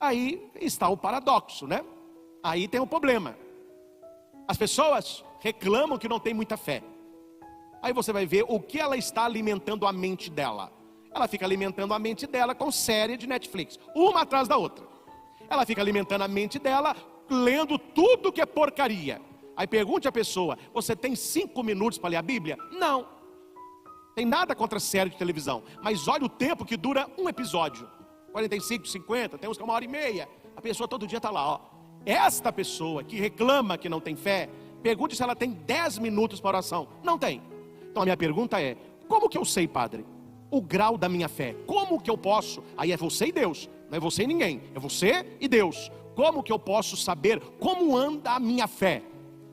Aí está o paradoxo, né? Aí tem um problema. As pessoas reclamam que não tem muita fé. Aí você vai ver o que ela está alimentando a mente dela. Ela fica alimentando a mente dela com série de Netflix, uma atrás da outra. Ela fica alimentando a mente dela lendo tudo que é porcaria. Aí pergunte à pessoa: você tem 5 minutos para ler a Bíblia? Não. Tem nada contra a série de televisão, mas olha o tempo que dura um episódio. 45, 50, tem uns que é 1h30. A pessoa todo dia está lá, ó. Esta pessoa que reclama que não tem fé, pergunte se ela tem 10 minutos para oração. Não tem. Então a minha pergunta é: como que eu sei, padre, o grau da minha fé? Como que eu posso? Aí é você e Deus, não é você e ninguém, é você e Deus. Como que eu posso saber como anda a minha fé?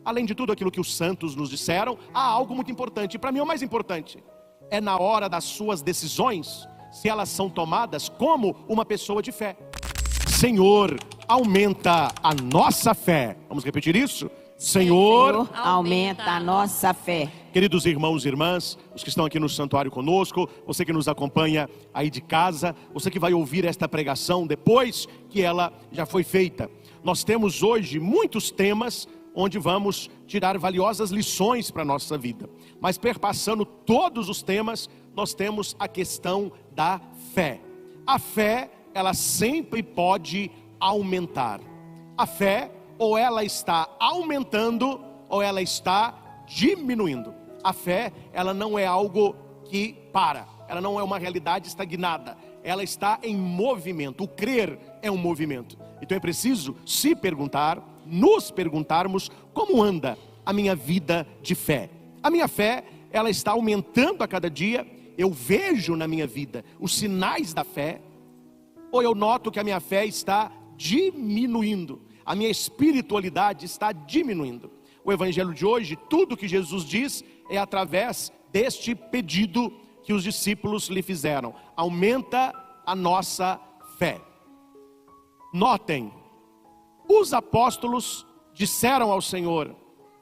Além de tudo aquilo que os santos nos disseram, há algo muito importante, e para mim é o mais importante. É na hora das suas decisões, se elas são tomadas como uma pessoa de fé. Senhor, aumenta a nossa fé. Vamos repetir isso? Senhor, aumenta a nossa fé. Queridos irmãos e irmãs, os que estão aqui no santuário conosco, você que nos acompanha aí de casa, você que vai ouvir esta pregação depois que ela já foi feita. Nós temos hoje muitos temas onde vamos tirar valiosas lições para a nossa vida. Mas perpassando todos os temas, nós temos a questão da fé. A fé, ela sempre pode aumentar. A fé, ou ela está aumentando, ou ela está diminuindo. A fé, ela não é algo que para, ela não é uma realidade estagnada, ela está em movimento. O crer é um movimento. Então é preciso se perguntar, nos perguntarmos: como anda a minha vida de fé? A minha fé, ela está aumentando a cada dia. Eu vejo na minha vida os sinais da fé, ou eu noto que a minha fé está diminuindo, a minha espiritualidade está diminuindo? O evangelho de hoje, tudo que Jesus diz é através deste pedido que os discípulos lhe fizeram: aumenta a nossa fé. Notem, os apóstolos disseram ao Senhor: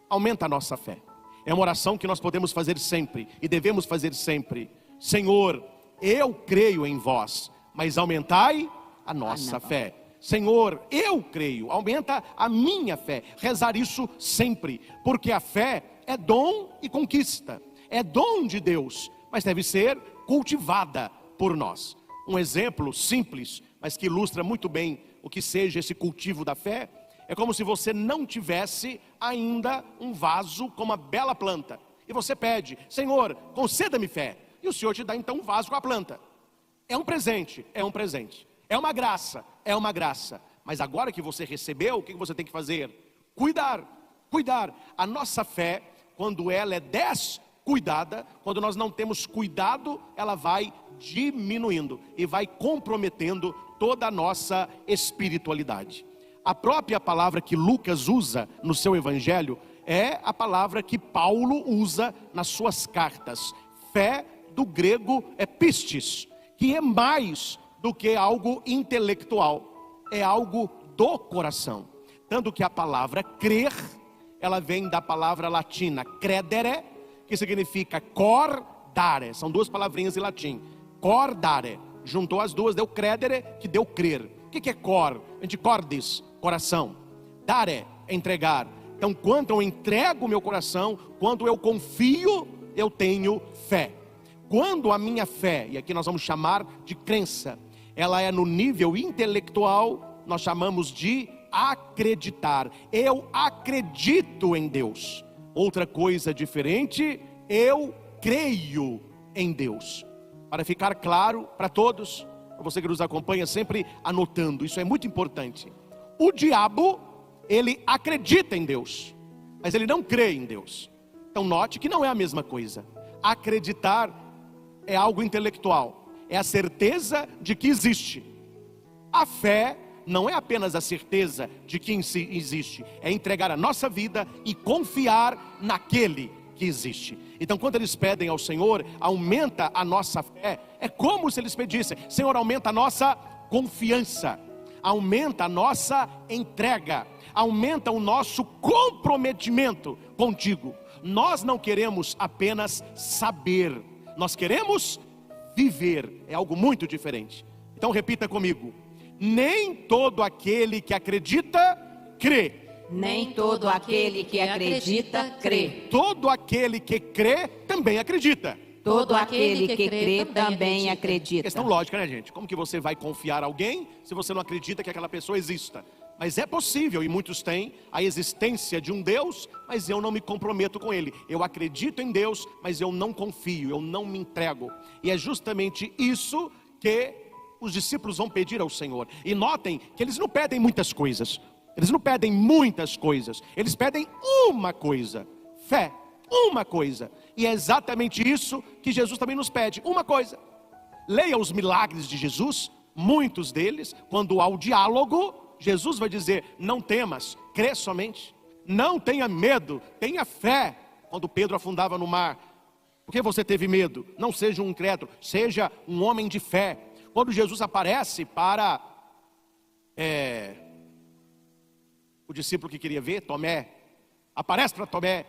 aumenta a nossa fé. É uma oração que nós podemos fazer sempre e devemos fazer sempre. Senhor, eu creio em vós, mas aumentai a nossa fé. Senhor, eu creio, aumenta a minha fé. Rezar isso sempre, porque a fé é dom e conquista, é dom de Deus, mas deve ser cultivada por nós. Um exemplo simples, mas que ilustra muito bem o que seja esse cultivo da fé, é como se você não tivesse ainda um vaso com uma bela planta, e você pede: Senhor, conceda-me fé, e o Senhor te dá então um vaso com a planta. É um presente, é um presente, é uma graça, é uma graça. Mas agora que você recebeu, o que você tem que fazer? Cuidar. A nossa fé, quando ela é descuidada, quando nós não temos cuidado, ela vai diminuindo e vai comprometendo toda a nossa espiritualidade. A própria palavra que Lucas usa no seu evangelho é a palavra que Paulo usa nas suas cartas. Fé, do grego, é pistis, que é mais do que algo intelectual, é algo do coração. Tanto que a palavra crer, ela vem da palavra latina credere, que significa cor dare. São duas palavrinhas em latim. Cor dare, juntou as duas, deu credere, que deu crer. O que é cor? Vem de cordis, coração. Dare, entregar. Então quando eu entrego o meu coração, quando eu confio, eu tenho fé. Quando a minha fé, e aqui nós vamos chamar de crença, ela é no nível intelectual, nós chamamos de acreditar. Eu acredito em Deus. Outra coisa diferente, eu creio em Deus. Para ficar claro para todos, para você que nos acompanha sempre anotando, isso é muito importante. O diabo, ele acredita em Deus, mas ele não crê em Deus. Então note que não é a mesma coisa. Acreditar é algo intelectual, é a certeza de que existe. A fé não é apenas a certeza de que existe, é entregar a nossa vida e confiar naquele que existe. Então quando eles pedem ao Senhor, aumenta a nossa fé, é como se eles pedissem: Senhor, aumenta a nossa confiança, aumenta a nossa entrega, aumenta o nosso comprometimento contigo. Nós não queremos apenas saber, nós queremos viver, é algo muito diferente. Então repita comigo: Nem todo aquele que acredita, crê. Nem todo aquele que acredita, crê. Todo aquele que crê, também acredita. Todo aquele que crê também acredita. Questão lógica, né, gente? Como que você vai confiar em alguém se você não acredita que aquela pessoa exista? Mas é possível, e muitos têm, a existência de um Deus, mas eu não me comprometo com Ele. Eu acredito em Deus, mas eu não confio, eu não me entrego. E é justamente isso que os discípulos vão pedir ao Senhor. E notem que eles não pedem muitas coisas. Eles não pedem muitas coisas. Eles pedem uma coisa: fé. Uma coisa. E é exatamente isso que Jesus também nos pede. Uma coisa. Leia os milagres de Jesus, muitos deles, quando há o diálogo, Jesus vai dizer: não temas, crê somente. Não tenha medo, tenha fé. Quando Pedro afundava no mar, por que você teve medo? Não seja um incrédulo, seja um homem de fé. Quando Jesus aparece para o discípulo que queria ver, Tomé, aparece para Tomé: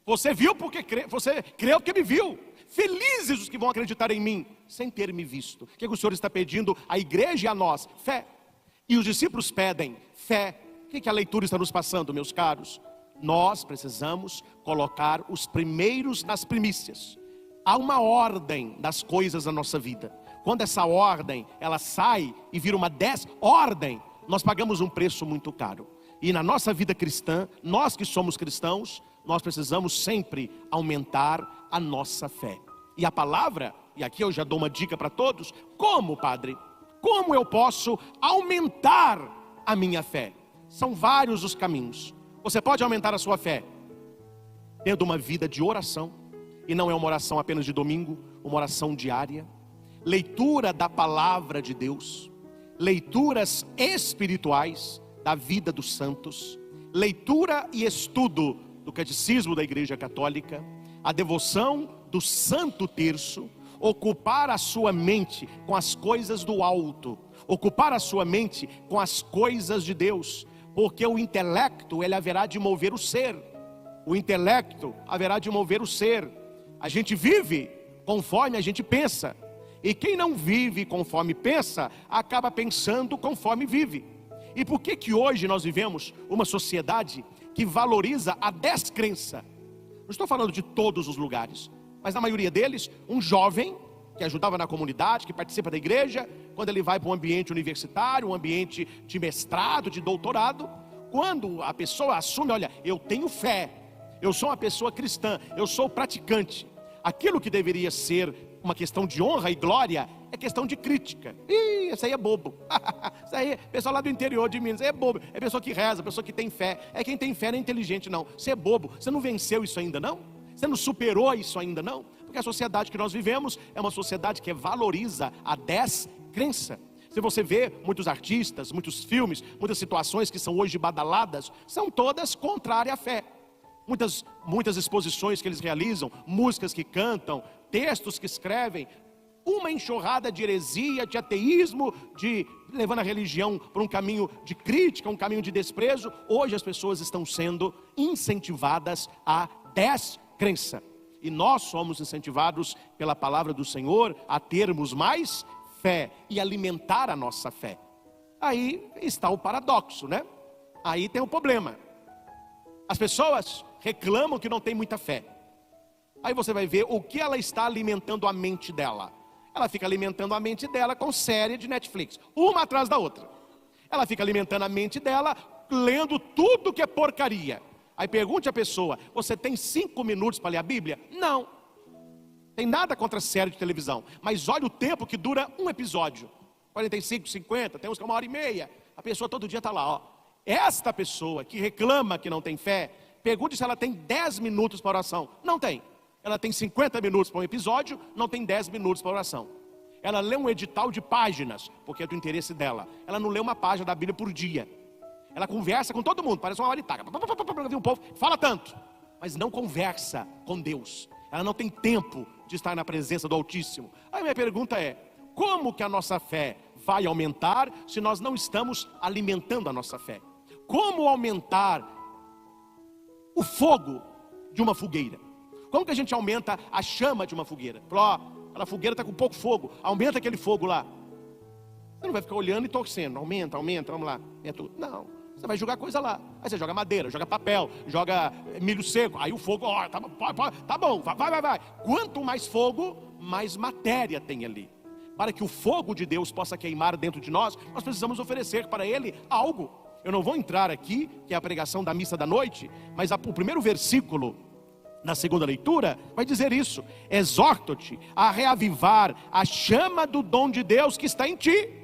você viu porque você creu porque me viu. Felizes os que vão acreditar em mim sem ter me visto. O que o Senhor está pedindo à igreja e a nós? Fé. E os discípulos pedem fé. O que a leitura está nos passando, meus caros? Nós precisamos colocar os primeiros nas primícias. Há uma ordem das coisas na nossa vida. Quando essa ordem, ela sai e vira uma desordem, nós pagamos um preço muito caro. E na nossa vida cristã, nós que somos cristãos, nós precisamos sempre aumentar a nossa fé. E a palavra, e aqui eu já dou uma dica para todos: como, padre? Como eu posso aumentar a minha fé? São vários os caminhos. Você pode aumentar a sua fé tendo uma vida de oração, e não é uma oração apenas de domingo, uma oração diária. Leitura da palavra de Deus, leituras espirituais da vida dos santos, leitura e estudo do catecismo da Igreja Católica, a devoção do Santo Terço, ocupar a sua mente com as coisas do alto, ocupar a sua mente com as coisas de Deus, porque o intelecto, ele haverá de mover o ser. O intelecto haverá de mover o ser. A gente vive conforme a gente pensa, e quem não vive conforme pensa, acaba pensando conforme vive. E por que hoje nós vivemos uma sociedade que valoriza a descrença? Não estou falando de todos os lugares, mas na maioria deles, um jovem que ajudava na comunidade, que participa da igreja, quando ele vai para um ambiente universitário, um ambiente de mestrado, de doutorado, quando a pessoa assume: olha, eu tenho fé, eu sou uma pessoa cristã, eu sou praticante, aquilo que deveria ser uma questão de honra e glória é questão de crítica. Isso aí é bobo. Isso aí, pessoal lá do interior de Minas, é bobo. É pessoa que reza, pessoa que tem fé. É quem tem fé não é inteligente, não. Você é bobo. Você não venceu isso ainda, não? Você não superou isso ainda, não? Porque a sociedade que nós vivemos é uma sociedade que valoriza a descrença. Se você vê muitos artistas, muitos filmes, muitas situações que são hoje badaladas, são todas contrárias à fé. Muitas exposições que eles realizam, músicas que cantam, textos que escrevem, uma enxurrada de heresia, de ateísmo, de levando a religião por um caminho de crítica, um caminho de desprezo. Hoje as pessoas estão sendo incentivadas à descrença. E nós somos incentivados pela palavra do Senhor a termos mais fé e alimentar a nossa fé. Aí está o paradoxo, né? Aí tem o problema. As pessoas reclamam que não tem muita fé. Aí você vai ver o que ela está alimentando a mente dela. Ela fica alimentando a mente dela com série de Netflix, uma atrás da outra. Ela fica alimentando a mente dela lendo tudo que é porcaria. Aí pergunte à pessoa: você tem 5 minutos para ler a Bíblia? Não. Tem nada contra série de televisão, mas olha o tempo que dura um episódio. 45, 50, tem uns que é 1h30. A pessoa todo dia está lá, ó. Esta pessoa que reclama que não tem fé, pergunte se ela tem 10 minutos para oração. Não tem. Ela tem 50 minutos para um episódio, não tem 10 minutos para oração. Ela lê um edital de páginas, porque é do interesse dela. Ela não lê uma página da Bíblia por dia. Ela conversa com todo mundo, parece uma maritaca. O povo fala tanto, mas não conversa com Deus. Ela não tem tempo de estar na presença do Altíssimo. Aí minha pergunta é: como que a nossa fé vai aumentar se nós não estamos alimentando a nossa fé? Como aumentar o fogo de uma fogueira? Como que a gente aumenta a chama de uma fogueira? Aquela fogueira está com pouco fogo, aumenta aquele fogo lá. Você não vai ficar olhando e torcendo, aumenta, vamos lá. Não, você vai jogar coisa lá. Aí você joga madeira, joga papel, joga milho seco. Aí o fogo, tá bom, vai. Quanto mais fogo, mais matéria tem ali. Para que o fogo de Deus possa queimar dentro de nós, nós precisamos oferecer para Ele algo. Eu não vou entrar aqui, que é a pregação da missa da noite, mas o primeiro versículo na segunda leitura vai dizer isso: exorto-te a reavivar a chama do dom de Deus que está em ti.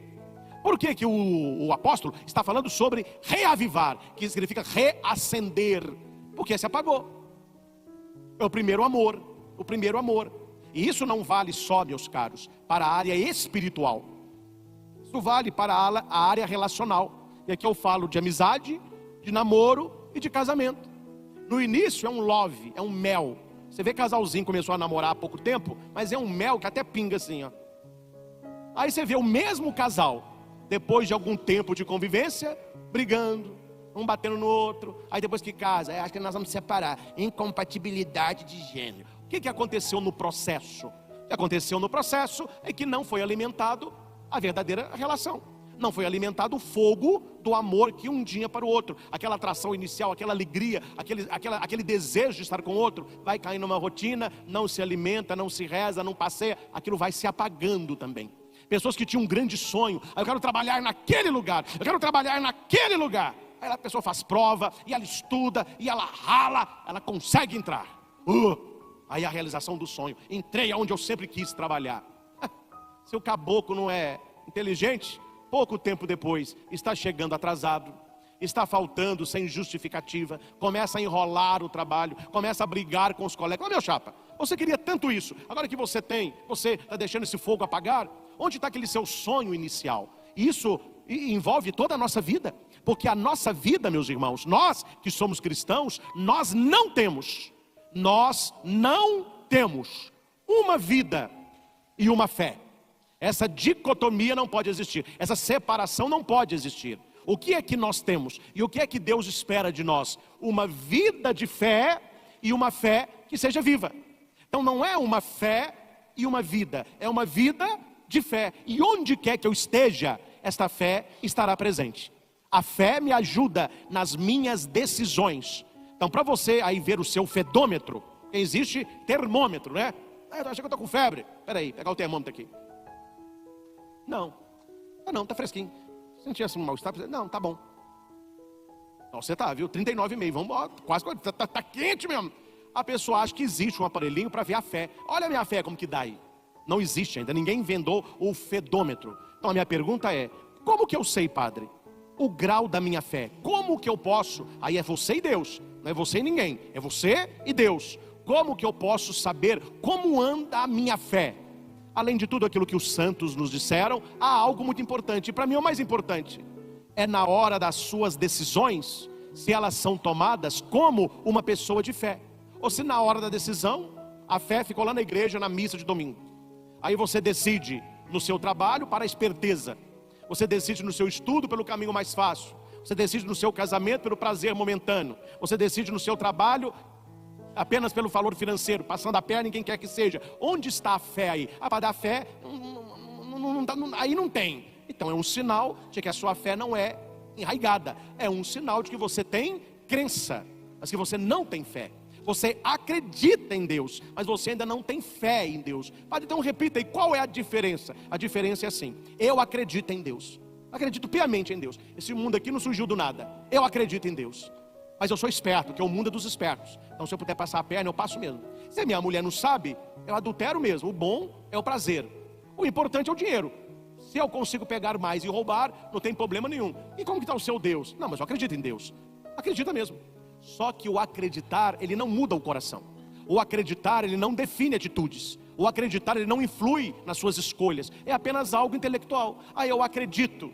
Por que que o apóstolo está falando sobre reavivar, que significa reacender? Porque se apagou. É o primeiro amor. E isso não vale só, meus caros, para a área espiritual. Isso vale para a área relacional. E aqui eu falo de amizade, de namoro e de casamento. No início é um love, é um mel. Você vê casalzinho começou a namorar há pouco tempo, mas é um mel que até pinga assim, ó. Aí você vê o mesmo casal, depois de algum tempo de convivência, brigando, um batendo no outro. Aí depois que casa, acho que nós vamos separar. Incompatibilidade de gênero. O que aconteceu no processo? O que aconteceu no processo é que não foi alimentado a verdadeira relação. Não foi alimentado o fogo do amor que um dia para o outro. Aquela atração inicial, aquela alegria, aquele desejo de estar com o outro, vai cair numa rotina, não se alimenta, não se reza, não passeia. Aquilo vai se apagando também. Pessoas que tinham um grande sonho: eu quero trabalhar naquele lugar, Aí a pessoa faz prova, e ela estuda, e ela rala, ela consegue entrar. Aí a realização do sonho: entrei aonde eu sempre quis trabalhar. Se o caboclo não é inteligente, pouco tempo depois está chegando atrasado, está faltando sem justificativa, começa a enrolar o trabalho, começa a brigar com os colegas. Meu chapa, você queria tanto isso, agora que você está deixando esse fogo apagar. Onde está aquele seu sonho inicial? Isso envolve toda a nossa vida, porque a nossa vida, meus irmãos, nós que somos cristãos, nós não temos uma vida e uma fé. Essa dicotomia não pode existir, essa separação não pode existir. O que é que nós temos? E o que é que Deus espera de nós? Uma vida de fé e uma fé que seja viva. Então não é uma fé e uma vida, é uma vida de fé. E onde quer que eu esteja, esta fé estará presente. A fé me ajuda nas minhas decisões. Então, para você aí ver o seu fedômetro, existe termômetro, né? Eu acho que eu estou com febre. Espera aí, pegar o termômetro aqui. Não, tá fresquinho. Senti assim um mal-estar, não, tá bom. Não, você tá, viu? 39,5, vamos embora, quase, tá quente mesmo. A pessoa acha que existe um aparelhinho para ver a fé. Olha a minha fé, como que dá aí. Não existe ainda, ninguém inventou o fedômetro. Então a minha pergunta é: como que eu sei, padre, o grau da minha fé? Como que eu posso? Aí é você e Deus, não é você e ninguém, é você e Deus. Como que eu posso saber como anda a minha fé? Além de tudo aquilo que os santos nos disseram, há algo muito importante. E para mim o mais importante é na hora das suas decisões, se elas são tomadas como uma pessoa de fé, ou se na hora da decisão, a fé ficou lá na igreja, na missa de domingo. Aí você decide no seu trabalho para a esperteza, você decide no seu estudo pelo caminho mais fácil, você decide no seu casamento pelo prazer momentâneo, você decide no seu trabalho apenas pelo valor financeiro, passando a perna em quem quer que seja. Onde está a fé aí? Para dar fé, aí não tem. Então é um sinal de que a sua fé não é enraigada. É um sinal de que você tem crença, mas que você não tem fé. Você acredita em Deus, mas você ainda não tem fé em Deus. Padre, então repita aí, qual é a diferença? A diferença é assim: eu acredito em Deus, acredito piamente em Deus. Esse mundo aqui não surgiu do nada. Eu acredito em Deus, mas eu sou esperto, que é o mundo dos espertos. Então se eu puder passar a perna, eu passo mesmo. Se a minha mulher não sabe, eu adultero mesmo. O bom é o prazer, o importante é o dinheiro. Se eu consigo pegar mais e roubar, não tem problema nenhum. E como que está o seu Deus? Não, mas eu acredito em Deus. Acredita mesmo. Só que o acreditar, ele não muda o coração. O acreditar, ele não define atitudes. O acreditar, ele não influi nas suas escolhas. É apenas algo intelectual. Eu acredito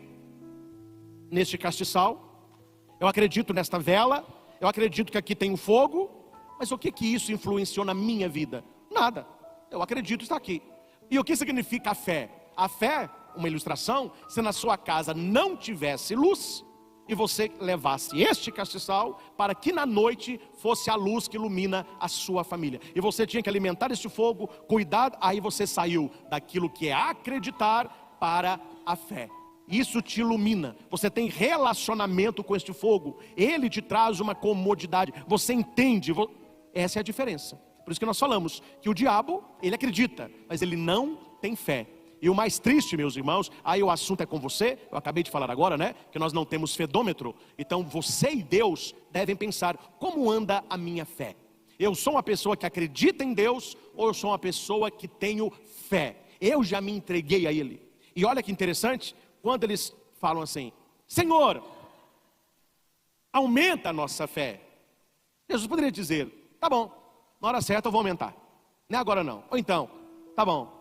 neste castiçal, eu acredito nesta vela, eu acredito que aqui tem um fogo, mas o que isso influenciou na minha vida? Nada. Eu acredito, está aqui. E o que significa a fé? A fé, uma ilustração: se na sua casa não tivesse luz, e você levasse este castiçal para que na noite fosse a luz que ilumina a sua família, e você tinha que alimentar este fogo, cuidar, aí você saiu daquilo que é acreditar para a fé. Isso te ilumina. Você tem relacionamento com este fogo. Ele te traz uma comodidade. Você entende. Essa é a diferença. Por isso que nós falamos que o diabo, ele acredita, mas ele não tem fé. E o mais triste, meus irmãos, aí o assunto é com você. Eu acabei de falar agora, né? Que nós não temos fedômetro. Então você e Deus devem pensar: como anda a minha fé? Eu sou uma pessoa que acredita em Deus, ou eu sou uma pessoa que tenho fé? Eu já me entreguei a Ele. E olha que interessante, quando eles falam assim: Senhor, aumenta a nossa fé. Jesus poderia dizer: tá bom, na hora certa eu vou aumentar. Não é agora não. Ou então: tá bom,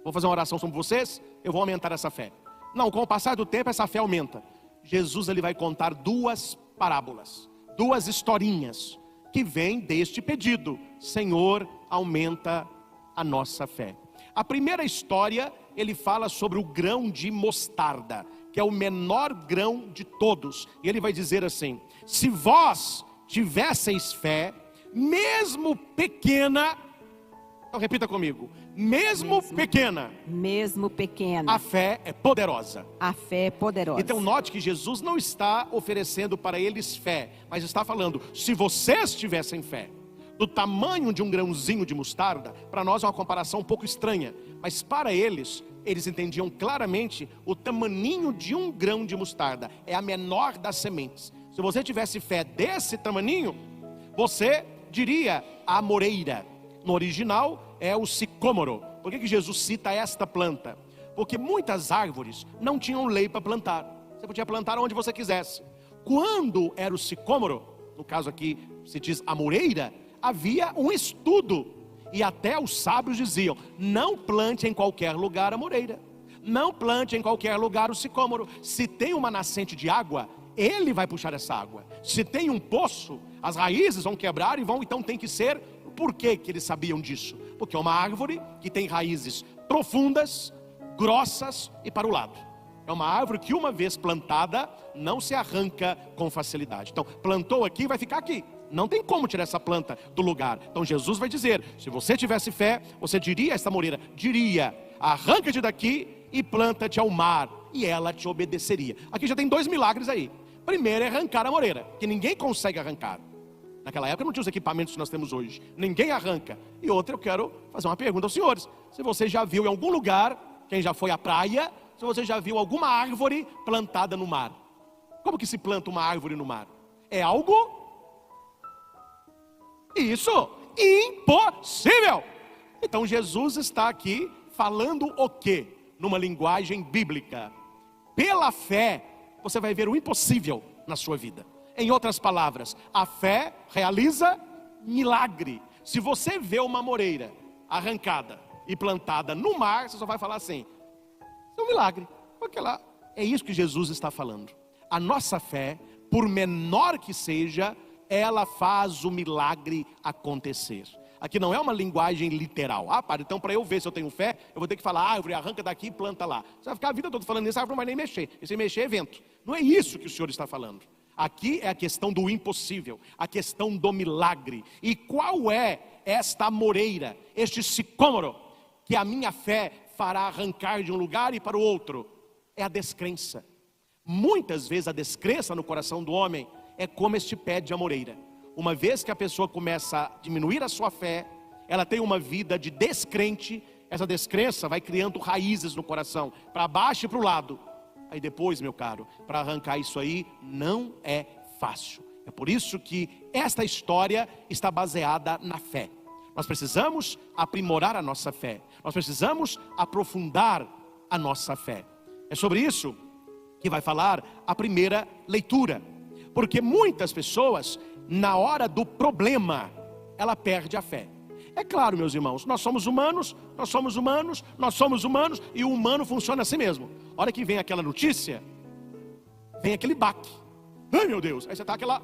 vou fazer uma oração sobre vocês, eu vou aumentar essa fé. Não, com o passar do tempo essa fé aumenta. Jesus, ele vai contar duas parábolas, duas historinhas que vêm deste pedido: Senhor, aumenta a nossa fé. A primeira história, ele fala sobre o grão de mostarda, que é o menor grão de todos. E ele vai dizer assim: se vós tivesseis fé, mesmo pequena, então repita comigo, mesmo pequena, a fé é poderosa. A fé é poderosa. Então note que Jesus não está oferecendo para eles fé, mas está falando: se vocês tivessem fé, do tamanho de um grãozinho de mostarda. Para nós é uma comparação um pouco estranha, mas para eles entendiam claramente o tamaninho de um grão de mostarda. É a menor das sementes. Se você tivesse fé desse tamaninho, você diria a amoreira. No original é o sicômoro. Por que Jesus cita esta planta? Porque muitas árvores não tinham lei para plantar. Você podia plantar onde você quisesse. Quando era o sicômoro, no caso aqui se diz amoreira, havia um estudo. E até os sábios diziam: não plante em qualquer lugar a amoreira, não plante em qualquer lugar o sicômoro. Se tem uma nascente de água, ele vai puxar essa água. Se tem um poço, as raízes vão quebrar e vão, então tem que ser. Por que eles sabiam disso? Porque é uma árvore que tem raízes profundas, grossas e para o lado. É uma árvore que uma vez plantada não se arranca com facilidade. Então plantou aqui, vai ficar aqui. Não tem como tirar essa planta do lugar. Então Jesus vai dizer: se você tivesse fé, você diria a esta moreira, diria: arranca-te daqui e planta-te ao mar, e ela te obedeceria. Aqui já tem dois milagres aí. Primeiro é arrancar a moreira, que ninguém consegue arrancar. Naquela época não tinha os equipamentos que nós temos hoje. Ninguém arranca. E outra, eu quero fazer uma pergunta aos senhores: se você já viu em algum lugar, quem já foi à praia, se você já viu alguma árvore plantada no mar? Como que se planta uma árvore no mar? É algo... isso, impossível. Então Jesus está aqui falando o quê? Numa linguagem bíblica. Pela fé, você vai ver o impossível na sua vida. Em outras palavras, a fé realiza milagre. Se você vê uma moreira arrancada e plantada no mar, você só vai falar assim: é um milagre. Porque lá, é isso que Jesus está falando. A nossa fé, por menor que seja, ela faz o milagre acontecer. Aqui não é uma linguagem literal. Então para eu ver se eu tenho fé, eu vou ter que falar: árvore, arranca daqui e planta lá. Você vai ficar a vida toda falando isso, a árvore não vai nem mexer. E se mexer é vento. Não é isso que o Senhor está falando. Aqui é a questão do impossível, a questão do milagre. E qual é esta moreira, este sicômoro, que a minha fé fará arrancar de um lugar e para o outro? É a descrença. Muitas vezes a descrença no coração do homem é como este pé de amoreira. Uma vez que a pessoa começa a diminuir a sua fé, ela tem uma vida de descrente. Essa descrença vai criando raízes no coração, para baixo e para o lado. Aí depois, meu caro, para arrancar isso aí não é fácil. É por isso que esta história está baseada na fé. Nós precisamos aprimorar a nossa fé. Nós precisamos aprofundar a nossa fé. É sobre isso que vai falar a primeira leitura. Porque muitas pessoas, na hora do problema, ela perde a fé. É claro, meus irmãos, nós somos humanos, e o humano funciona assim mesmo. A hora que vem aquela notícia, vem aquele baque. Ai meu Deus, aí você está aquela...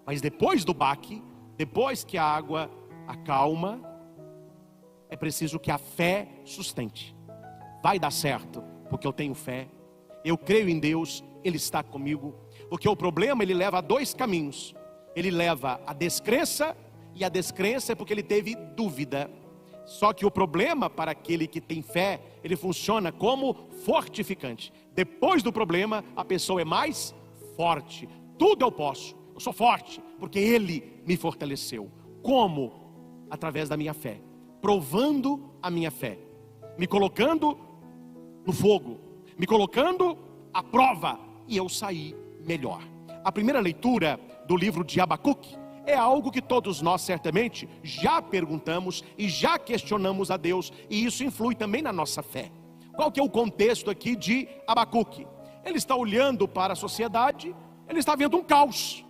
Mas depois do baque, depois que a água acalma, é preciso que a fé sustente. Vai dar certo, porque eu tenho fé, eu creio em Deus, Ele está comigo. Porque o problema, ele leva a dois caminhos. Ele leva a descrença, e a descrença é porque ele teve dúvida. Só que o problema para aquele que tem fé, ele funciona como fortificante. Depois do problema, a pessoa é mais forte. Tudo eu posso, eu sou forte, porque Ele me fortaleceu. Como? Através da minha fé, provando a minha fé, me colocando no fogo, me colocando à prova, e eu saí melhor. A primeira leitura do livro de Abacuque é algo que todos nós certamente já perguntamos e já questionamos a Deus, e isso influi também na nossa fé. Qual que é o contexto aqui de Abacuque? Ele está olhando para a sociedade, ele está vendo um caos,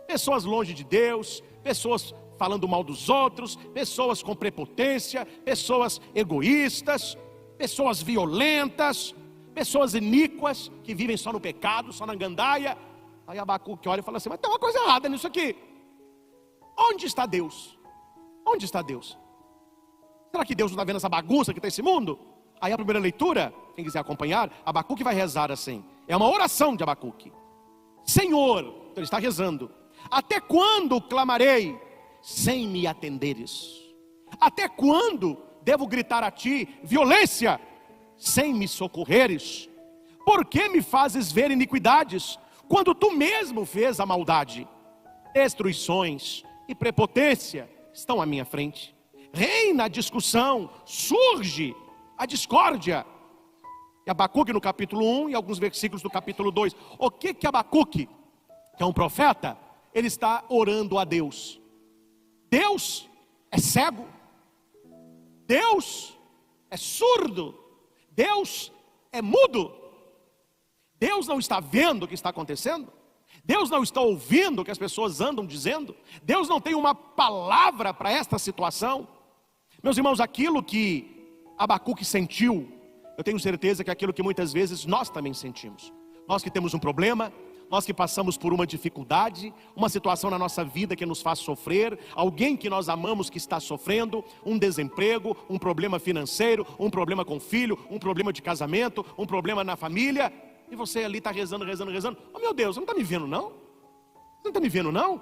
pessoas longe de Deus, pessoas falando mal dos outros, pessoas com prepotência, pessoas egoístas, pessoas violentas, pessoas iníquas, que vivem só no pecado, só na gandaia. Aí Abacuque olha e fala assim: mas tem uma coisa errada nisso aqui. Onde está Deus? Onde está Deus? Será que Deus não está vendo essa bagunça que está esse mundo? Aí a primeira leitura, quem quiser acompanhar, Abacuque vai rezar assim. É uma oração de Abacuque. Senhor, então ele está rezando: até quando clamarei sem me atenderes? Até quando devo gritar a ti violência sem me socorreres? Por que me fazes ver iniquidades quando tu mesmo fez a maldade? Destruições e prepotência estão à minha frente. Reina a discussão, surge a discórdia. E Abacuque no capítulo 1 e alguns versículos do capítulo 2. O que Abacuque, que é um profeta, ele está orando a Deus? Deus é cego, Deus é surdo, Deus é mudo. Deus não está vendo o que está acontecendo? Deus não está ouvindo o que as pessoas andam dizendo? Deus não tem uma palavra para esta situação? Meus irmãos, aquilo que Abacuque sentiu, eu tenho certeza que é aquilo que muitas vezes nós também sentimos. Nós que temos um problema, nós que passamos por uma dificuldade, uma situação na nossa vida que nos faz sofrer, alguém que nós amamos que está sofrendo, um desemprego, um problema financeiro, um problema com o filho, um problema de casamento, um problema na família, e você ali está rezando. Oh meu Deus, você não está me vendo não? Você não está me vendo não?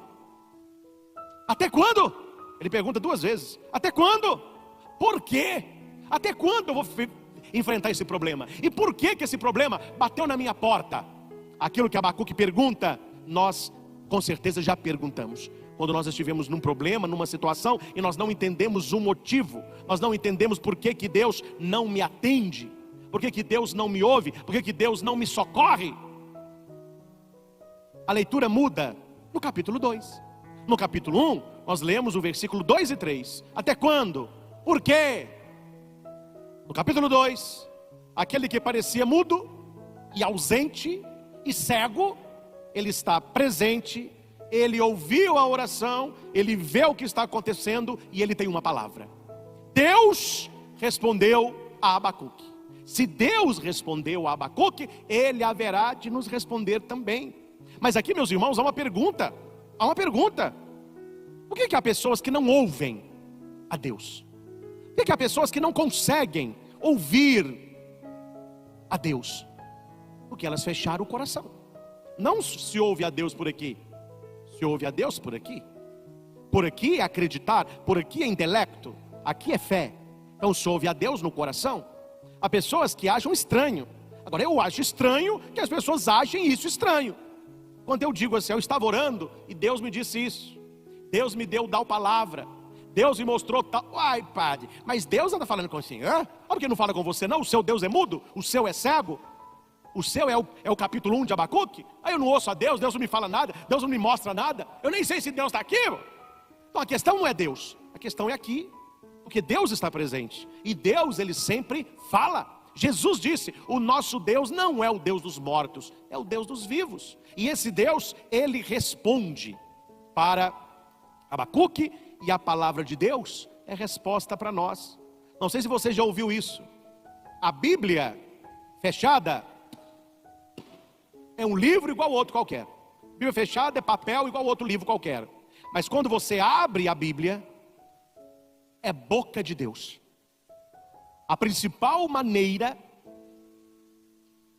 Até quando? Ele pergunta 2 vezes. Até quando? Por quê? Até quando eu vou enfrentar esse problema? E por que esse problema bateu na minha porta? Aquilo que Abacuque pergunta, nós com certeza já perguntamos. Quando nós estivemos num problema, numa situação, e nós não entendemos o motivo, nós não entendemos por que Deus não me atende, por que Deus não me ouve, por que Deus não me socorre. A leitura muda no capítulo 2. No capítulo 1, nós lemos o versículo 2 e 3. Até quando? Por quê? No capítulo 2, aquele que parecia mudo e ausente e cego, ele está presente, ele ouviu a oração, ele vê o que está acontecendo e ele tem uma palavra. Deus respondeu a Abacuque. Se Deus respondeu a Abacuque, Ele haverá de nos responder também. Mas aqui, meus irmãos, há uma pergunta. Por que há pessoas que não ouvem a Deus? Por que há pessoas que não conseguem ouvir a Deus? Porque elas fecharam o coração. Não se ouve a Deus por aqui, se ouve a Deus por aqui. Por aqui é acreditar, por aqui é intelecto, aqui é fé. Então se ouve a Deus no coração. Há pessoas que acham estranho. Agora eu acho estranho que as pessoas achem isso estranho. Quando eu digo assim, eu estava orando e Deus me disse isso, Deus me deu tal palavra, Deus me mostrou tal. Ai padre, mas Deus anda falando com assim, por que não fala com você não? O seu Deus é mudo? O seu é cego? O seu é o capítulo 1 de Abacuque? Aí eu não ouço a Deus, Deus não me fala nada, Deus não me mostra nada, eu nem sei se Deus está aqui. Então a questão não é Deus, a questão é aqui, porque Deus está presente, e Deus ele sempre fala. Jesus disse, o nosso Deus não é o Deus dos mortos, é o Deus dos vivos, e esse Deus, ele responde para Abacuque, e a palavra de Deus é resposta para nós. Não sei se você já ouviu isso, a Bíblia fechada é um livro igual outro qualquer. Bíblia fechada é papel igual outro livro qualquer. Mas quando você abre a Bíblia, é boca de Deus. A principal maneira,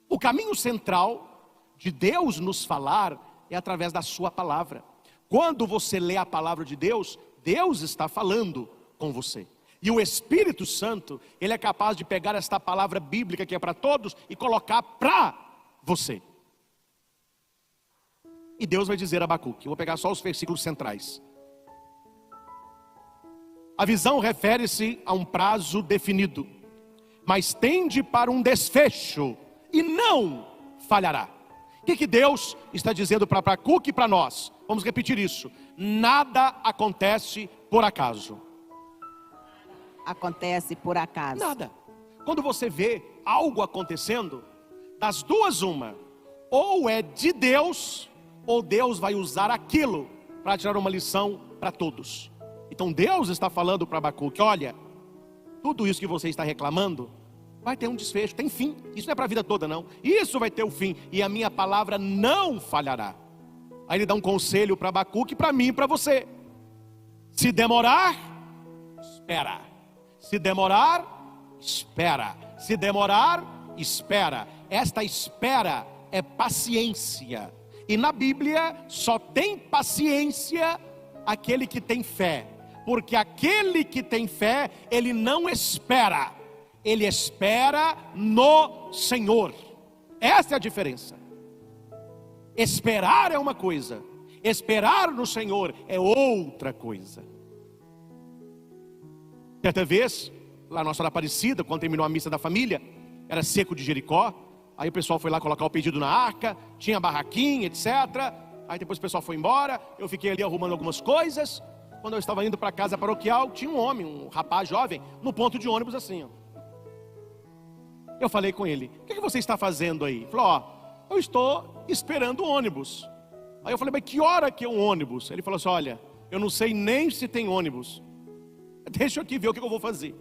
o caminho central de Deus nos falar é através da sua palavra. Quando você lê a palavra de Deus, Deus está falando com você. E o Espírito Santo, ele é capaz de pegar esta palavra bíblica que é para todos e colocar para você. E Deus vai dizer a Abacuque, eu vou pegar só os versículos centrais. A visão refere-se a um prazo definido, mas tende para um desfecho e não falhará. O que Deus está dizendo para Abacuque e para nós? Vamos repetir isso. Nada acontece por acaso. Acontece por acaso. Nada. Quando você vê algo acontecendo, das duas uma, ou é de Deus, ou Deus vai usar aquilo para tirar uma lição para todos. Então Deus está falando para Abacuque, olha, tudo isso que você está reclamando, vai ter um desfecho, tem fim. Isso não é para a vida toda não, isso vai ter o fim, e a minha palavra não falhará. Aí ele dá um conselho para Abacuque, para mim e para você. Se demorar, espera. Se demorar, espera. Se demorar, espera. Esta espera é paciência. E na Bíblia só tem paciência aquele que tem fé. Porque aquele que tem fé, ele não espera. Ele espera no Senhor. Essa é a diferença. Esperar é uma coisa. Esperar no Senhor é outra coisa. Certa vez, lá na nossa Aparecida, quando terminou a missa da família, era seco de Jericó. Aí o pessoal foi lá colocar o pedido na arca, tinha barraquinha, etc. Aí depois o pessoal foi embora, eu fiquei ali arrumando algumas coisas. Quando eu estava indo para a casa paroquial, tinha um homem, um rapaz jovem, no ponto de ônibus assim, ó. Eu falei com ele, o que você está fazendo aí? Ele falou, ó, eu estou esperando o ônibus. Aí eu falei, mas que hora que é um ônibus? Ele falou assim, olha, eu não sei nem se tem ônibus. Deixa eu aqui ver o que eu vou fazer.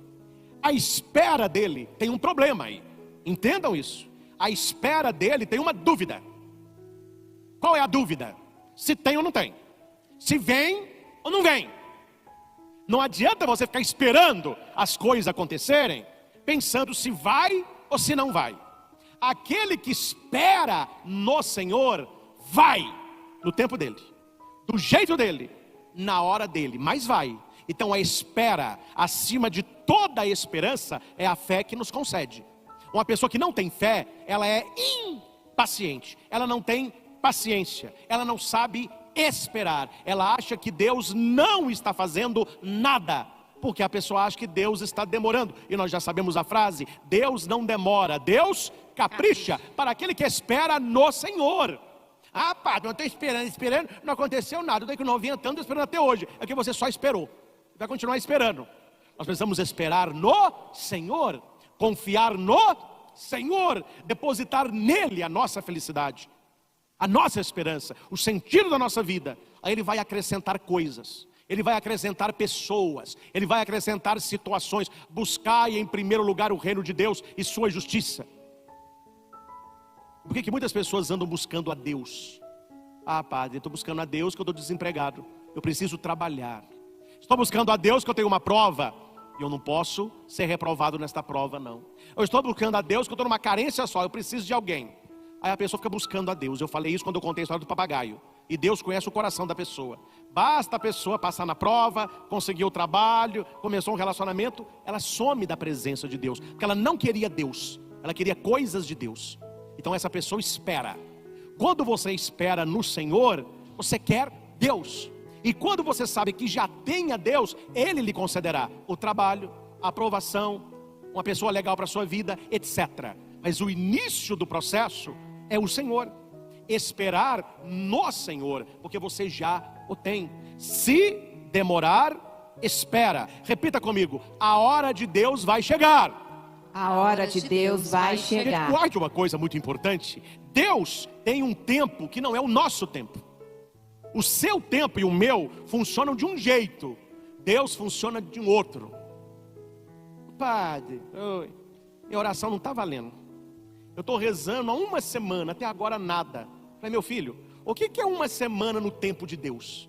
A espera dele tem um problema aí. Entendam isso. A espera dele tem uma dúvida. Qual é a dúvida? Se tem ou não tem. Se vem ou não vem. Não adianta você ficar esperando as coisas acontecerem, pensando se vai ou se não vai. Aquele que espera no Senhor, vai no tempo dele, do jeito dele, na hora dele, mas vai. Então a espera, acima de toda a esperança, é a fé que nos concede. Uma pessoa que não tem fé, ela é impaciente, ela não tem paciência, ela não sabe esperar, ela acha que Deus não está fazendo nada, porque a pessoa acha que Deus está demorando, e nós já sabemos a frase, Deus não demora, Deus capricha, para aquele que espera no Senhor. Ah, padre, eu estou esperando, não aconteceu nada, daí que não vinha tanto esperando até hoje, é que você só esperou, vai continuar esperando. Nós precisamos esperar no Senhor, confiar no Senhor, depositar nele a nossa felicidade, a nossa esperança, o sentido da nossa vida. Aí ele vai acrescentar coisas, ele vai acrescentar pessoas, ele vai acrescentar situações. Buscai em primeiro lugar o reino de Deus e sua justiça. Por que muitas pessoas andam buscando a Deus? Ah, padre, eu estou buscando a Deus que eu estou desempregado, eu preciso trabalhar. Estou buscando a Deus que eu tenho uma prova e eu não posso ser reprovado nesta prova, não. Eu estou buscando a Deus que eu estou numa carência só, eu preciso de alguém. Aí a pessoa fica buscando a Deus. Eu falei isso quando eu contei a história do papagaio. E Deus conhece o coração da pessoa. Basta a pessoa passar na prova, conseguir o trabalho, começou um relacionamento, ela some da presença de Deus, porque ela não queria Deus, ela queria coisas de Deus. Então essa pessoa espera. Quando você espera no Senhor, você quer Deus. E quando você sabe que já tem a Deus, Ele lhe concederá o trabalho, a aprovação, uma pessoa legal para a sua vida, etc. Mas o início do processo é o Senhor. Esperar no Senhor, porque você já o tem. Se demorar, espera. Repita comigo, a hora de Deus vai chegar. A hora de Deus vai chegar. Guarde uma coisa muito importante. Deus tem um tempo que não é o nosso tempo. O seu tempo e o meu funcionam de um jeito, Deus funciona de um outro. Padre, minha oração não está valendo. Eu estou rezando há uma semana, até agora nada. Falei, meu filho, o que é uma semana no tempo de Deus?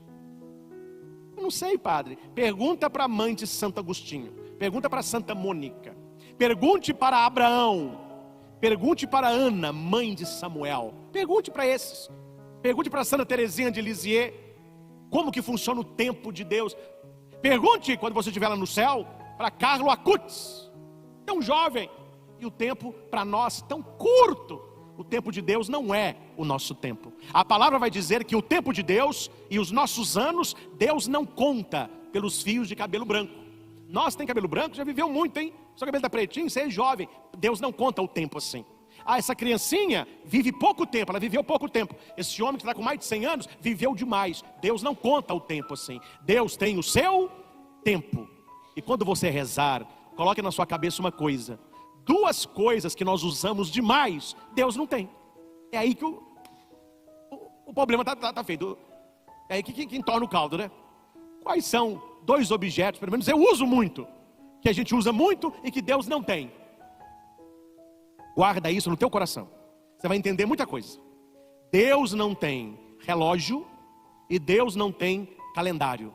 Eu não sei, padre. Pergunta para a mãe de Santo Agostinho, pergunta para Santa Mônica, pergunte para Abraão, pergunte para Ana, mãe de Samuel, pergunte para esses. Pergunte para Santa Teresinha de Lisieux como que funciona o tempo de Deus. Pergunte quando você estiver lá no céu para Carlo Acutis, tão jovem, e o tempo para nós tão curto. O tempo de Deus não é o nosso tempo. A palavra vai dizer que o tempo de Deus e os nossos anos, Deus não conta pelos fios de cabelo branco. Nós tem cabelo branco, já viveu muito, hein? Seu cabelo está pretinho, você é jovem. Deus não conta o tempo assim. Essa criancinha vive pouco tempo, ela viveu pouco tempo. Esse homem que está com mais de 100 anos, viveu demais. Deus não conta o tempo assim. Deus tem o seu tempo. E quando você rezar, coloque na sua cabeça uma coisa: duas coisas que nós usamos demais, Deus não tem. É aí que o problema está feito. É aí que entorna o caldo, né? Quais são dois objetos, pelo menos eu uso muito, que a gente usa muito e que Deus não tem? Guarda isso no teu coração. Você vai entender muita coisa. Deus não tem relógio e Deus não tem calendário.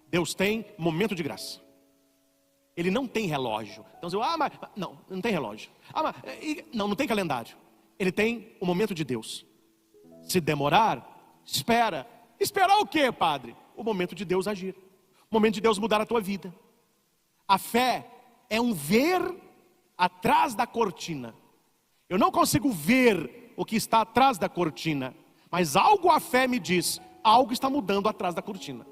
Deus tem momento de graça. Ele não tem relógio. Então você fala, mas não tem relógio. Não tem calendário. Ele tem o momento de Deus. Se demorar, espera. Esperar o quê, padre? O momento de Deus agir. O momento de Deus mudar a tua vida. A fé é um ver atrás da cortina. Eu não consigo ver o que está atrás da cortina, mas algo a fé me diz, algo está mudando atrás da cortina.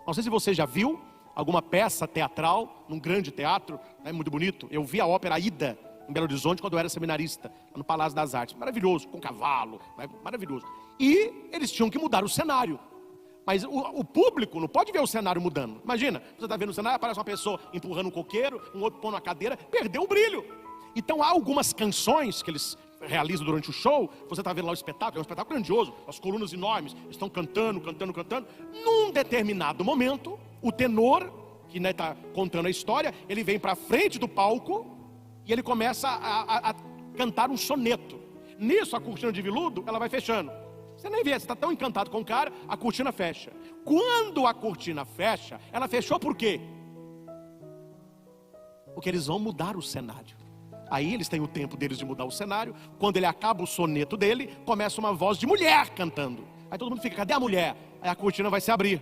Não sei se você já viu alguma peça teatral num grande teatro, é muito bonito. Eu vi a ópera Aida em Belo Horizonte quando eu era seminarista, no Palácio das Artes, maravilhoso, com cavalo, maravilhoso. E eles tinham que mudar o cenário. Mas o público não pode ver o cenário mudando. Imagina, você está vendo o cenário, aparece uma pessoa empurrando um coqueiro, um outro pondo uma cadeira, perdeu o brilho. Então há algumas canções que eles realizam durante o show. Você está vendo lá o espetáculo, é um espetáculo grandioso, as colunas enormes, estão cantando. Num determinado momento, o tenor, que está contando a história, ele vem para frente do palco e ele começa a cantar um soneto. Nisso a cortina de veludo, ela vai fechando. Você nem vê, você está tão encantado com o cara, a cortina fecha. Quando a cortina fecha, ela fechou por quê? Porque eles vão mudar o cenário. Aí eles têm o tempo deles de mudar o cenário. Quando ele acaba o soneto dele, começa uma voz de mulher cantando. Aí todo mundo fica, cadê a mulher? Aí a cortina vai se abrir.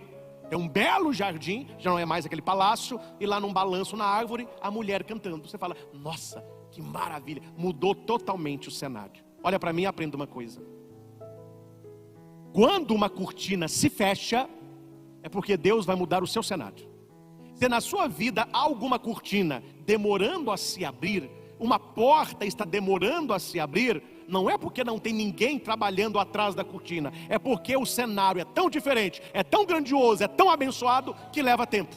É um belo jardim, já não é mais aquele palácio. E lá num balanço na árvore, a mulher cantando. Você fala, nossa, que maravilha. Mudou totalmente o cenário. Olha para mim e aprenda uma coisa. Quando uma cortina se fecha, é porque Deus vai mudar o seu cenário. Se na sua vida há alguma cortina demorando a se abrir, uma porta está demorando a se abrir, não é porque não tem ninguém trabalhando atrás da cortina, é porque o cenário é tão diferente, é tão grandioso, é tão abençoado, que leva tempo.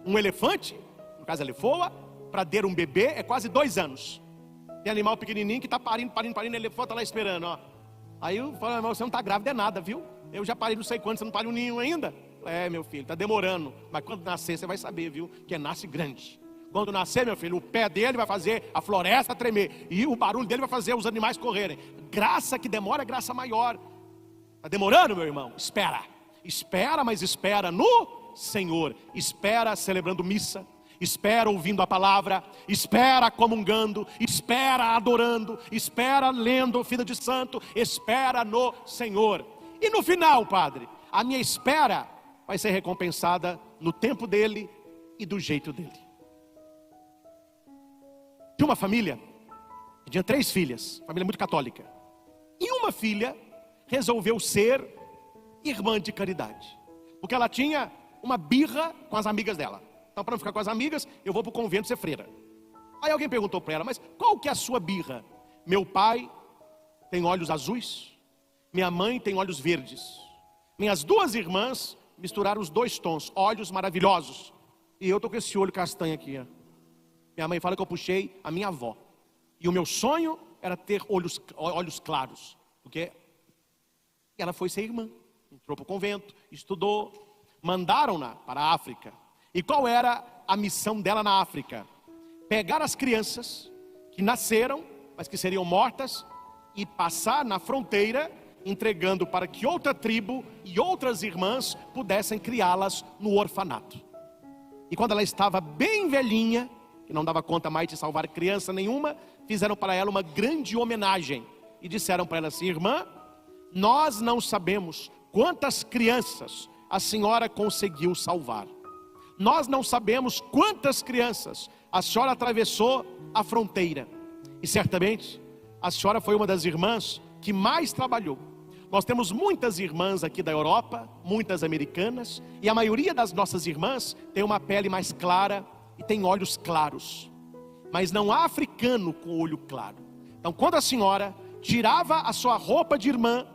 Um elefante, no caso a elefoa, para ter um bebê é quase 2 anos. Tem animal pequenininho que está parindo, a elefante está lá esperando, ó. Aí eu falo, mas você não está grávida é nada, viu? Eu já parei não sei quando, você não pariu nenhum ainda? É, meu filho, está demorando, mas quando nascer você vai saber, viu? Que nasce grande. Quando nascer, meu filho, o pé dele vai fazer a floresta tremer, e o barulho dele vai fazer os animais correrem. Graça que demora é graça maior. Está demorando, meu irmão? Espera. Espera, mas espera no Senhor. Espera celebrando missa. Espera ouvindo a palavra. Espera comungando. Espera adorando. Espera lendo Vida de Santo. Espera no Senhor. E no final, padre, a minha espera vai ser recompensada no tempo dele e do jeito dele. Tinha uma família que tinha 3 filhas, família muito católica. E uma filha resolveu ser irmã de caridade, porque ela tinha uma birra com as amigas dela. Então, para não ficar com as amigas, eu vou para o convento ser freira. Aí alguém perguntou para ela, mas qual que é a sua birra? Meu pai tem olhos azuis, minha mãe tem olhos verdes. Minhas 2 irmãs misturaram os 2 tons, olhos maravilhosos. E eu estou com esse olho castanho aqui, ó. Minha mãe fala que eu puxei a minha avó. E o meu sonho era ter olhos claros. Porque ela foi ser irmã. Entrou para o convento, estudou. Mandaram-na para a África. E qual era a missão dela na África? Pegar as crianças que nasceram, mas que seriam mortas, e passar na fronteira, entregando para que outra tribo e outras irmãs pudessem criá-las no orfanato. E quando ela estava bem velhinha, que não dava conta mais de salvar criança nenhuma, fizeram para ela uma grande homenagem e disseram para ela assim, irmã, nós não sabemos quantas crianças a senhora conseguiu salvar. Nós não sabemos quantas crianças a senhora atravessou a fronteira. E certamente a senhora foi uma das irmãs que mais trabalhou. Nós temos muitas irmãs aqui da Europa, muitas americanas, e a maioria das nossas irmãs tem uma pele mais clara e tem olhos claros. Mas não há africano com olho claro. Então, quando a senhora tirava a sua roupa de irmã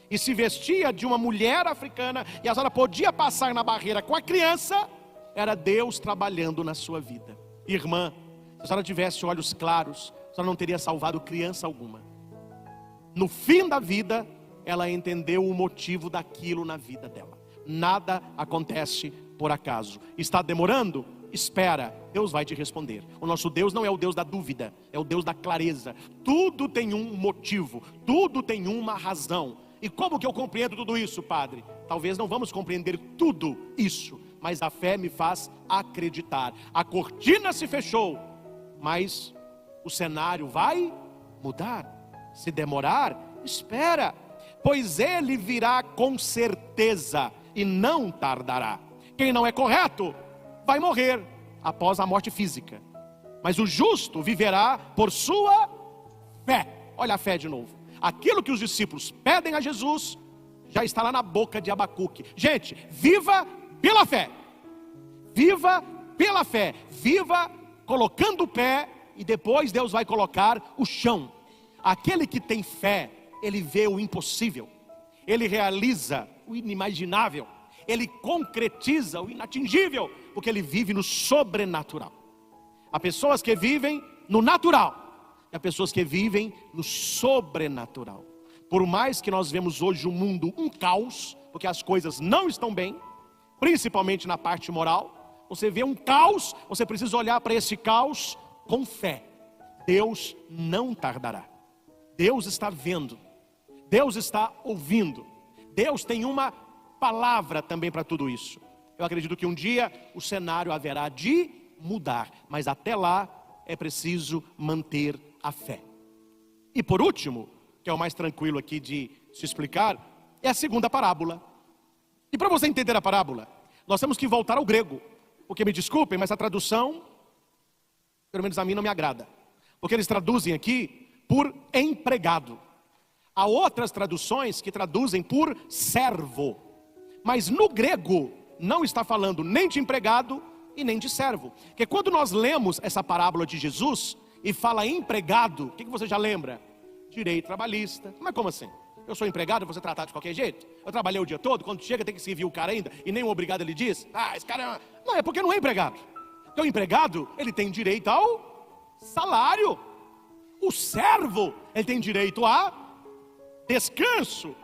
e se vestia de uma mulher africana, e a senhora podia passar na barreira com a criança, era Deus trabalhando na sua vida. Irmã, se a senhora tivesse olhos claros, a senhora não teria salvado criança alguma. No fim da vida, ela entendeu o motivo daquilo na vida dela. Nada acontece por acaso. Está demorando? Espera, Deus vai te responder. O nosso Deus não é o Deus da dúvida, é o Deus da clareza. Tudo tem um motivo, tudo tem uma razão. E como que eu compreendo tudo isso, Padre? Talvez não vamos compreender tudo isso, mas a fé me faz acreditar. A cortina se fechou, mas o cenário vai mudar. Se demorar, espera, pois ele virá com certeza e não tardará. Quem não é correto vai morrer após a morte física, mas o justo viverá por sua fé. Olha a fé de novo. Aquilo que os discípulos pedem a Jesus já está lá na boca de Abacuque. Gente, viva pela fé. Viva pela fé. Viva colocando o pé e depois Deus vai colocar o chão. Aquele que tem fé, ele vê o impossível, ele realiza o inimaginável, ele concretiza o inatingível, porque ele vive no sobrenatural. Há pessoas que vivem no natural, e há pessoas que vivem no sobrenatural. Por mais que nós vemos hoje o mundo um caos, porque as coisas não estão bem, principalmente na parte moral, você vê um caos, você precisa olhar para esse caos com fé. Deus não tardará. Deus está vendo, Deus está ouvindo, Deus tem uma palavra também para tudo isso. Eu acredito que um dia o cenário haverá de mudar, mas até lá é preciso manter a fé. E por último, que é o mais tranquilo aqui de se explicar, é a segunda parábola. E para você entender a parábola, nós temos que voltar ao grego, porque me desculpem, mas a tradução, pelo menos a mim, não me agrada, porque eles traduzem aqui por empregado. Há outras traduções que traduzem por servo, mas no grego não está falando nem de empregado e nem de servo. Porque quando nós lemos essa parábola de Jesus e fala empregado, o que você já lembra? Direito trabalhista. Mas como assim? Eu sou empregado, eu vou ser tratado de qualquer jeito? Eu trabalhei o dia todo, quando chega tem que servir o cara ainda, e nem o obrigado ele diz, esse cara não, é porque não é empregado. Porque o empregado, ele tem direito ao salário. O servo, ele tem direito a descanso.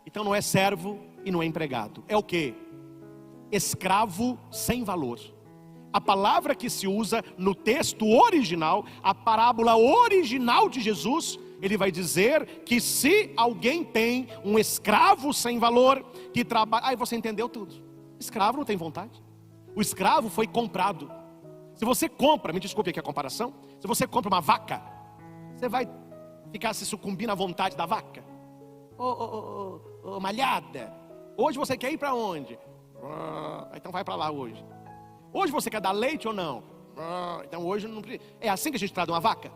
Então não é servo e não é empregado. É o quê? Escravo sem valor. A palavra que se usa no texto original, a parábola original de Jesus, ele vai dizer que se alguém tem um escravo sem valor, que trabalha... Aí você entendeu tudo. Escravo não tem vontade. O escravo foi comprado. Se você compra, me desculpe aqui a comparação, se você compra uma vaca, você vai ficar se sucumbindo à vontade da vaca? Malhada, hoje você quer ir para onde? Então vai para lá hoje. Hoje você quer dar leite ou não? Então hoje não precisa. É assim que a gente trata uma vaca?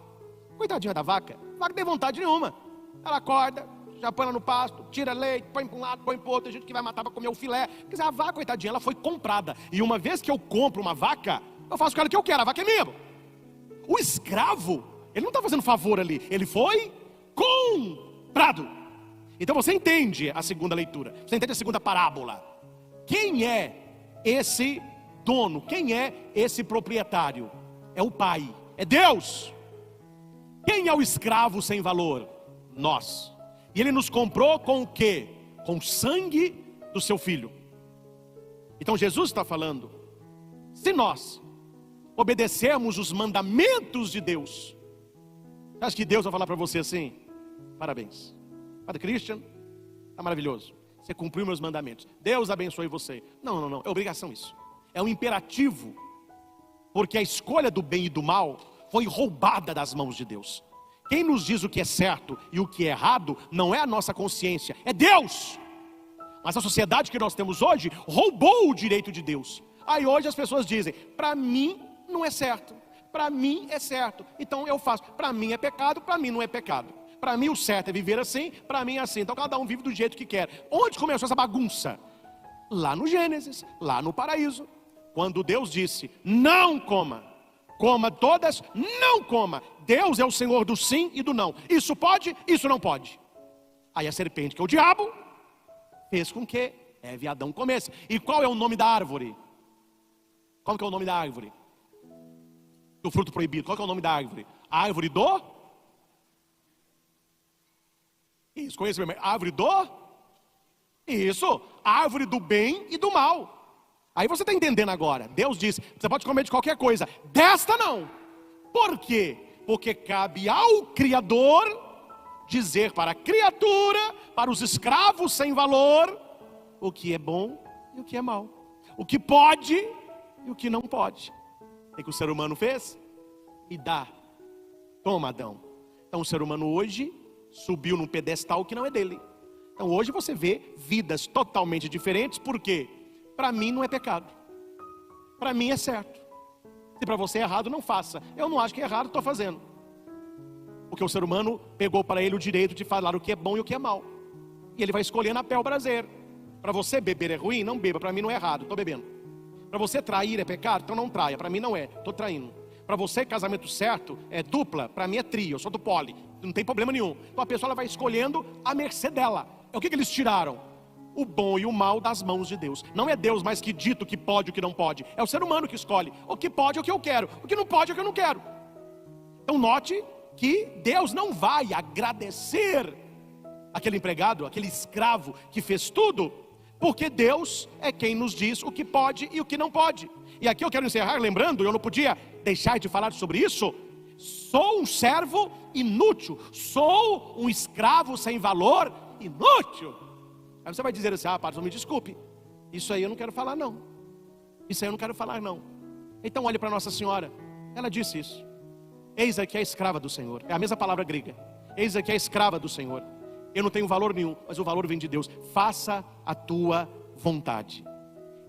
Coitadinha da vaca, a vaca não tem vontade nenhuma. Ela acorda, já põe ela no pasto, tira leite, põe para um lado, põe para o outro. Tem gente que vai matar para comer o filé. Quer dizer, a vaca, coitadinha, ela foi comprada. E uma vez que eu compro uma vaca, eu faço com ela o que eu quero, a vaca é minha. O escravo, ele não está fazendo favor ali, ele foi comprado. Então você entende a segunda leitura, você entende a segunda parábola. Quem é esse dono? Quem é esse proprietário? É o Pai, é Deus. Quem é o escravo sem valor? Nós. E Ele nos comprou com o quê? Com o sangue do seu Filho. Então Jesus está falando, se nós obedecermos os mandamentos de Deus, acho que Deus vai falar para você assim, parabéns, Padre Christian, está maravilhoso, você cumpriu meus mandamentos, Deus abençoe você. Não, é obrigação isso, é um imperativo, porque a escolha do bem e do mal foi roubada das mãos de Deus. Quem nos diz o que é certo e o que é errado não é a nossa consciência, é Deus. Mas a sociedade que nós temos hoje roubou o direito de Deus. Aí hoje as pessoas dizem, para mim não é certo, para mim é certo, então eu faço. Para mim é pecado, para mim não é pecado. Para mim o certo é viver assim, para mim é assim. Então cada um vive do jeito que quer. Onde começou essa bagunça? Lá no Gênesis, lá no paraíso. Quando Deus disse, não coma, coma todas, não coma. Deus é o Senhor do sim e do não. Isso pode, isso não pode. Aí a serpente, que é o diabo, fez com que Eva e Adão comessem. E qual é o nome da árvore? Qual que é o nome da árvore? Do fruto proibido. Qual que é o nome da árvore? A árvore do? Isso, conhece mesmo. Árvore do? Isso, a árvore do bem e do mal. Aí você está entendendo agora. Deus disse, você pode comer de qualquer coisa, desta não. Por quê? Porque cabe ao Criador dizer para a criatura, para os escravos sem valor, o que é bom e o que é mal, o que pode e o que não pode. É que o ser humano fez e dá. Toma, Adão. Então o ser humano hoje subiu num pedestal que não é dele. Então hoje você vê vidas totalmente diferentes. Por quê? Para mim não é pecado, para mim é certo. Se para você é errado, não faça. Eu não acho que é errado, estou fazendo. Porque o ser humano pegou para ele o direito de falar o que é bom e o que é mal. E ele vai escolher na pé o prazer. Para você beber é ruim? Não beba, para mim não é errado, estou bebendo. Para você trair é pecado? Então não traia, para mim não é, estou traindo. Para você casamento certo é dupla, para mim é trio, eu sou do poli, não tem problema nenhum. Então a pessoa ela vai escolhendo a mercê dela. O que eles tiraram? O bom e o mal das mãos de Deus. Não é Deus mais que dita o que pode e o que não pode. É o ser humano que escolhe o que pode e o que eu quero, o que não pode e o que eu não quero. Então note que Deus não vai agradecer aquele empregado, aquele escravo que fez tudo, porque Deus é quem nos diz o que pode e o que não pode. E aqui eu quero encerrar lembrando, eu não podia deixar de falar sobre isso. Sou um servo inútil, sou um escravo sem valor inútil. Aí você vai dizer assim, padre, me desculpe, isso aí eu não quero falar não, isso aí eu não quero falar não. Então olhe para Nossa Senhora, ela disse isso. Eis aqui a escrava do Senhor, é a mesma palavra grega. Eis aqui a escrava do Senhor. Eu não tenho valor nenhum, mas o valor vem de Deus. Faça a tua vontade.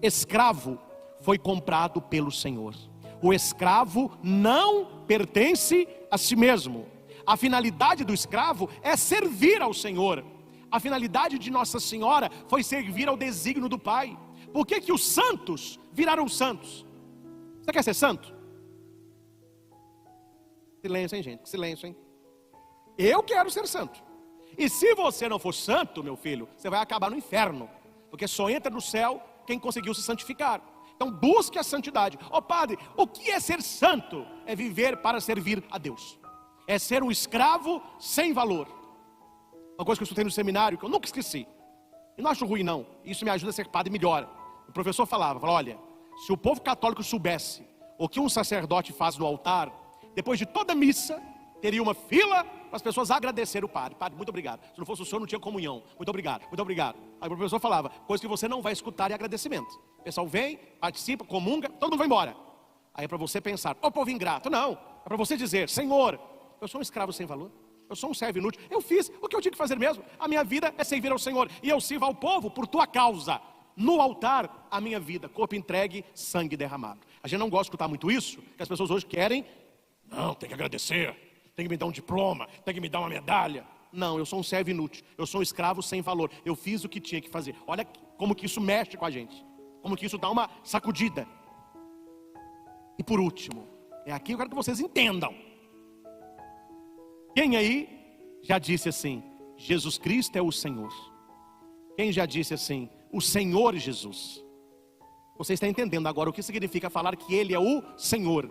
Escravo foi comprado pelo Senhor. O escravo não pertence a si mesmo. A finalidade do escravo é servir ao Senhor. A finalidade de Nossa Senhora foi servir ao desígnio do Pai. Por que os santos viraram santos? Você quer ser santo? Silêncio, hein, gente? Silêncio, hein? Eu quero ser santo. E se você não for santo, meu filho, você vai acabar no inferno. Porque só entra no céu quem conseguiu se santificar. Então busque a santidade. Padre, o que é ser santo? É viver para servir a Deus. É ser um escravo sem valor. Uma coisa que eu estudei no seminário, que eu nunca esqueci. E não acho ruim não, isso me ajuda a ser padre melhor. O professor falava, olha, se o povo católico soubesse o que um sacerdote faz no altar, depois de toda missa, teria uma fila para as pessoas agradecerem o padre. Padre, muito obrigado. Se não fosse o senhor, não tinha comunhão. Muito obrigado, muito obrigado. Aí o professor falava, coisa que você não vai escutar é agradecimento. O pessoal vem, participa, comunga, todo mundo vai embora. Aí é para você pensar, povo ingrato. Não, é para você dizer, Senhor, eu sou um escravo sem valor. Eu sou um servo inútil. Eu fiz o que eu tinha que fazer mesmo. A minha vida é servir ao Senhor. E eu sirvo ao povo por tua causa. No altar, a minha vida, corpo entregue, sangue derramado. A gente não gosta de escutar muito isso, que as pessoas hoje querem. Não, tem que agradecer, tem que me dar um diploma, tem que me dar uma medalha. Não, eu sou um servo inútil, eu sou um escravo sem valor. Eu fiz o que tinha que fazer. Olha como que isso mexe com a gente, como que isso dá uma sacudida. E por último, é aqui eu quero que vocês entendam. Quem aí já disse assim, Jesus Cristo é o Senhor? Quem já disse assim, o Senhor Jesus? Você está entendendo agora o que significa falar que Ele é o Senhor?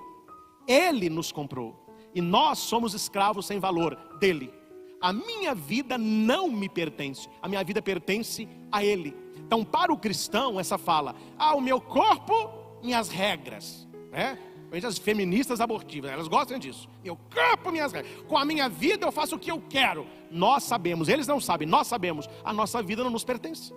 Ele nos comprou e nós somos escravos sem valor dele. A minha vida não me pertence, a minha vida pertence a Ele. Então para o cristão essa fala, o meu corpo, minhas regras, né? As feministas abortivas, elas gostam disso. Meu corpo, minhas regras. Com a minha vida eu faço o que eu quero. Nós sabemos, eles não sabem, nós sabemos, a nossa vida não nos pertence.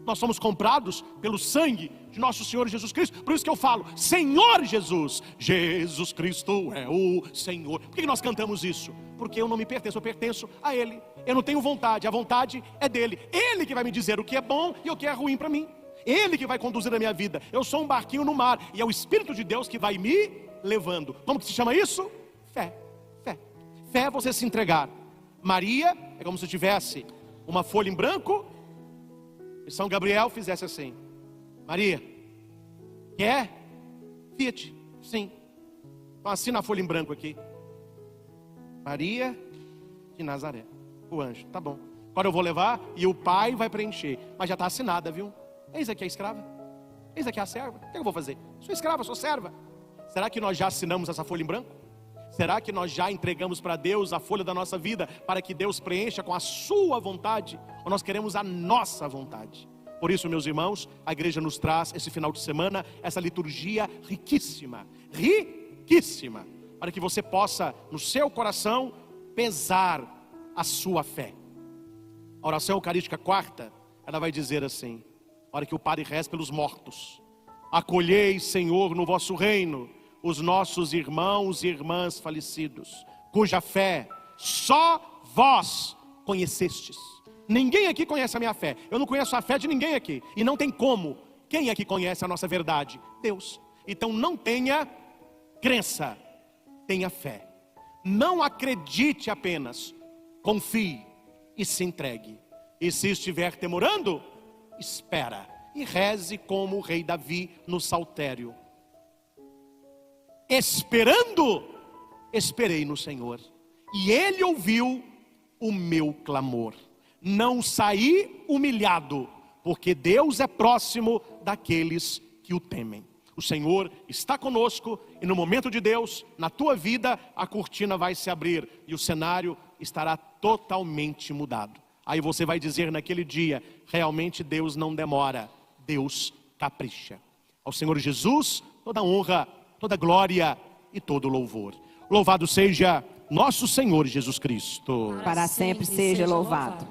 Nós somos comprados pelo sangue de nosso Senhor Jesus Cristo. Por isso que eu falo, Senhor Jesus, Jesus Cristo é o Senhor. Por que nós cantamos isso? Porque eu não me pertenço, eu pertenço a Ele. Eu não tenho vontade, a vontade é dele. Ele que vai me dizer o que é bom e o que é ruim para mim. Ele que vai conduzir a minha vida. Eu sou um barquinho no mar e é o Espírito de Deus que vai me levando. Como que se chama isso? Fé. Fé. Fé é você se entregar. Maria é como se tivesse uma folha em branco e São Gabriel fizesse assim: Maria, quer? Fiat, sim. Então assina a folha em branco aqui: Maria de Nazaré. O anjo, tá bom. Agora eu vou levar e o pai vai preencher. Mas já está assinada, viu? Eis aqui a escrava. Eis aqui a serva. O que eu vou fazer? Sou escrava, sou serva. Será que nós já assinamos essa folha em branco? Será que nós já entregamos para Deus a folha da nossa vida, para que Deus preencha com a sua vontade? Ou nós queremos a nossa vontade? Por isso, meus irmãos, a igreja nos traz esse final de semana essa liturgia riquíssima, riquíssima, para que você possa no seu coração pesar a sua fé. A oração eucarística quarta, ela vai dizer assim, a hora que o padre reza pelos mortos: acolhei, Senhor, no vosso reino os nossos irmãos e irmãs falecidos, cuja fé só vós conhecestes. Ninguém aqui conhece a minha fé. Eu não conheço a fé de ninguém aqui. E não tem como. Quem é que conhece a nossa verdade? Deus. Então não tenha crença, tenha fé. Não acredite apenas, confie e se entregue. E se estiver temorando, espera e reze como o rei Davi no saltério: esperando, esperei no Senhor, e Ele ouviu o meu clamor. Não saí humilhado, porque Deus é próximo daqueles que o temem. O Senhor está conosco, e no momento de Deus, na tua vida, a cortina vai se abrir e o cenário estará totalmente mudado. Aí você vai dizer naquele dia: realmente Deus não demora, Deus capricha. Ao Senhor Jesus toda honra, toda glória e todo louvor. Louvado seja nosso Senhor Jesus Cristo. Para sempre seja louvado.